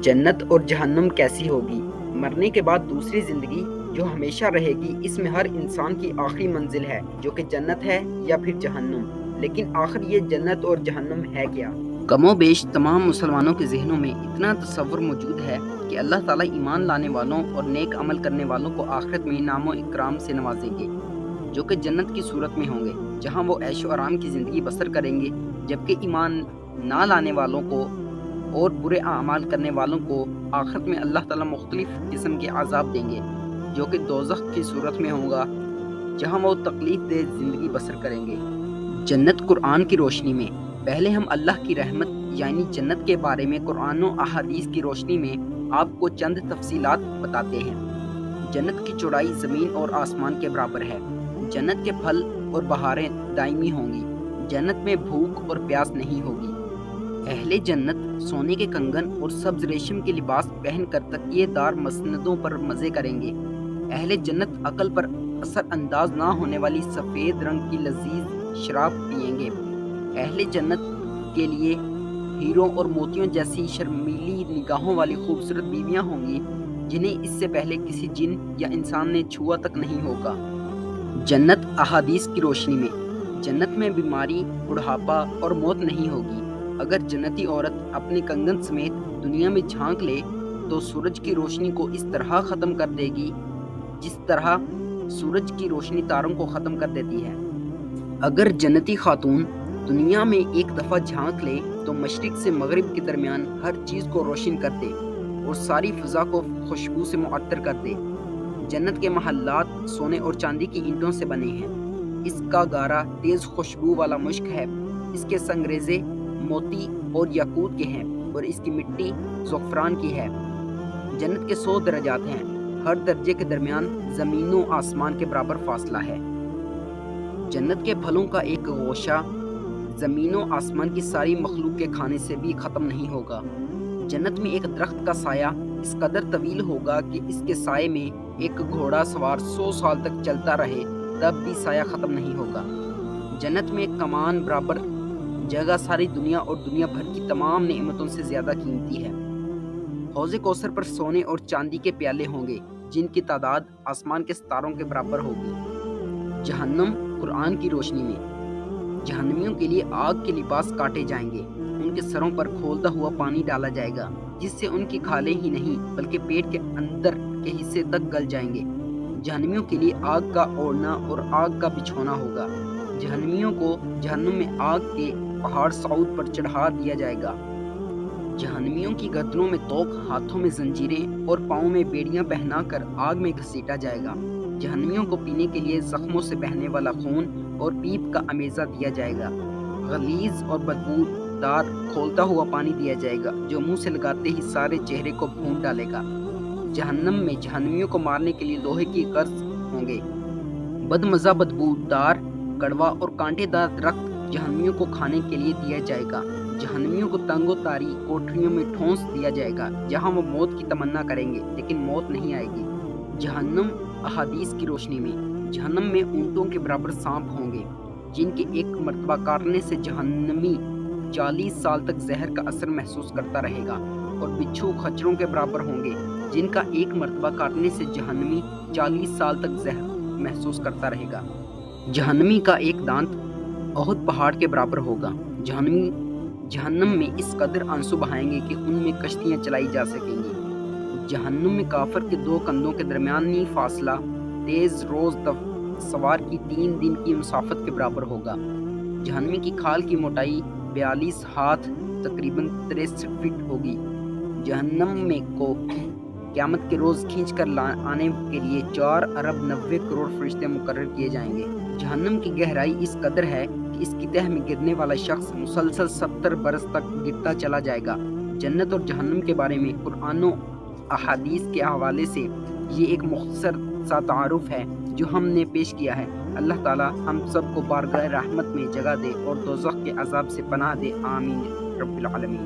جنت اور جہنم کیسی ہوگی؟ مرنے کے بعد دوسری زندگی جو ہمیشہ رہے گی، اس میں ہر انسان کی آخری منزل ہے جو کہ جنت ہے یا پھر جہنم۔ لیکن آخر یہ جنت اور جہنم ہے کیا؟ کم و بیش تمام مسلمانوں کے ذہنوں میں اتنا تصور موجود ہے کہ اللہ تعالیٰ ایمان لانے والوں اور نیک عمل کرنے والوں کو آخرت میں انعام و اکرام سے نوازیں گے، جو کہ جنت کی صورت میں ہوں گے، جہاں وہ عیش و آرام کی زندگی بسر کریں گے، جبکہ ایمان نہ لانے والوں کو اور برے اعمال کرنے والوں کو آخرت میں اللہ تعالیٰ مختلف قسم کے عذاب دیں گے، جو کہ دوزخ کی صورت میں ہوگا، جہاں وہ تکلیف دہ زندگی بسر کریں گے۔ جنت قرآن کی روشنی میں، پہلے ہم اللہ کی رحمت یعنی جنت کے بارے میں قرآن و احادیث کی روشنی میں آپ کو چند تفصیلات بتاتے ہیں۔ جنت کی چوڑائی زمین اور آسمان کے برابر ہے۔ جنت کے پھل اور بہاریں دائمی ہوں گی۔ جنت میں بھوک اور پیاس نہیں ہوگی۔ اہل جنت سونے کے کنگن اور سبز ریشم کے لباس پہن کر تکیے دار مسندوں پر مزے کریں گے۔ اہل جنت عقل پر اثر انداز نہ ہونے والی سفید رنگ کی لذیذ شراب پئیں گے۔ اہل جنت کے لیے ہیروں اور موتیوں جیسی شرمیلی نگاہوں والی خوبصورت بیویاں ہوں گی، جنہیں اس سے پہلے کسی جن یا انسان نے چھوا تک نہیں ہوگا۔ جنت احادیث کی روشنی میں، جنت میں بیماری، بڑھاپا اور موت نہیں ہوگی۔ اگر جنتی عورت اپنے کنگن سمیت دنیا میں جھانک لے تو سورج کی روشنی کو اس طرح ختم کر دے گی جس طرح سورج کی روشنی تاروں کو ختم کر دیتی ہے۔ اگر جنتی خاتون دنیا میں ایک دفعہ جھانک لے تو مشرق سے مغرب کے درمیان ہر چیز کو روشن کر دے اور ساری فضا کو خوشبو سے معطر کر دے۔ جنت کے محلات سونے اور چاندی کی اینٹوں سے بنے ہیں۔ اس کا گارا تیز خوشبو والا مشک ہے۔ اس کے سنگریزے موتی اور یاقوت کے ہیں اور اس کی مٹی زعفران کی ہے۔ جنت کے 100 درجات ہیں۔ ہر درجے کے درمیان زمین و آسمان کے برابر فاصلہ ہے۔ جنت کے پھلوں کا ایک گوشہ زمین و آسمان کی ساری مخلوق کے کھانے سے بھی ختم نہیں ہوگا۔ جنت میں ایک درخت کا سایہ اس قدر طویل ہوگا کہ اس کے سائے میں ایک گھوڑا سوار 100 سال تک چلتا رہے تب بھی سایہ ختم نہیں ہوگا۔ جنت میں کمان برابر جگہ ساری دنیا اور دنیا بھر کی تمام نعمتوں سے زیادہ قیمتی ہے۔ حوض کوثر پر سونے اور چاندی کے پیالے ہوں گے جن کی تعداد آسمان کے ستاروں کے برابر ہوگی۔ جہنم قرآن کی روشنی میں، جہنمیوں کے لیے آگ کے لباس کاٹے جائیں گے۔ ان کے سروں پر کھولتا ہوا پانی ڈالا جائے گا جس سے ان کی کھالیں ہی نہیں بلکہ پیٹ کے اندر کے حصے تک گل جائیں گے۔ جہنمیوں کے لیے آگ کا اوڑھنا اور آگ کا بچھونا ہوگا۔ جہنمیوں کو جہنم میں آگ کے پہاڑ صعود پر چڑھا دیا جائے گا۔ جہنمیوں کی گردنوں میں توق، ہاتھوں میں زنجیریں اور پاؤں میں بیڑیاں پہنا کر آگ میں گھسیٹا جائے گا۔ جہنمیوں کو پینے کے لیے زخموں سے بہنے والا خون اور پیپ کا امیزہ دیا جائے گا۔ غلیظ اور بدبودار کھولتا ہوا پانی دیا جائے گا جو منہ سے لگاتے ہی سارے چہرے کو بھون ڈالے گا۔ جہنم میں جہنمیوں کو مارنے کے لیے لوہے کی غرض ہوں گے۔ بدمزہ، بدبودار، کڑوا اور کانٹے دار درخت جہنمیوں کو کھانے کے لیے دیا جائے گا۔ جہنمیوں کو تنگ و تاری کوٹریوں میں ٹھونس دیا جائے گا جہاں وہ موت کی تمنا کریں گے لیکن موت نہیں آئے گی۔ جہنم احادیث کی روشنی میں، جہنم میں اونٹوں کے برابر سانپ ہوں گے جن کے ایک مرتبہ کاٹنے سے جہنمی 40 سال تک زہر کا اثر محسوس کرتا رہے گا، اور بچھو خچروں کے برابر ہوں گے جن کا ایک مرتبہ کاٹنے سے جہنمی 40 سال تک زہر محسوس کرتا رہے گا۔ جہنمی کا ایک دانت احد پہاڑ کے برابر ہوگا۔ جہنم میں اس قدر آنسو بہائیں گے کہ ان میں کشتیاں چلائی جا سکیں گی۔ جہنم میں کافر کے 2 کندھوں کے درمیانی فاصلہ تیز روز سوار کی 3 دن کی مسافت کے برابر ہوگا۔ جہنمی کی کھال کی موٹائی 42 ہاتھ تقریباً 63 فٹ ہوگی۔ جہنم میں کو قیامت کے روز کھینچ کر آنے کے لیے 4 ارب 90 کروڑ فرشتے مقرر کیے جائیں گے۔ جہنم کی گہرائی اس قدر ہے کہ اس کی تہ میں گرنے والا شخص مسلسل 70 برس تک گرتا چلا جائے گا۔ جنت اور جہنم کے بارے میں قرآن و احادیث کے حوالے سے یہ ایک مختصر سا تعارف ہے جو ہم نے پیش کیا ہے۔ اللہ تعالی ہم سب کو بارگاہ رحمت میں جگہ دے اور دوزخ کے عذاب سے پناہ دے، آمین رب العالمین۔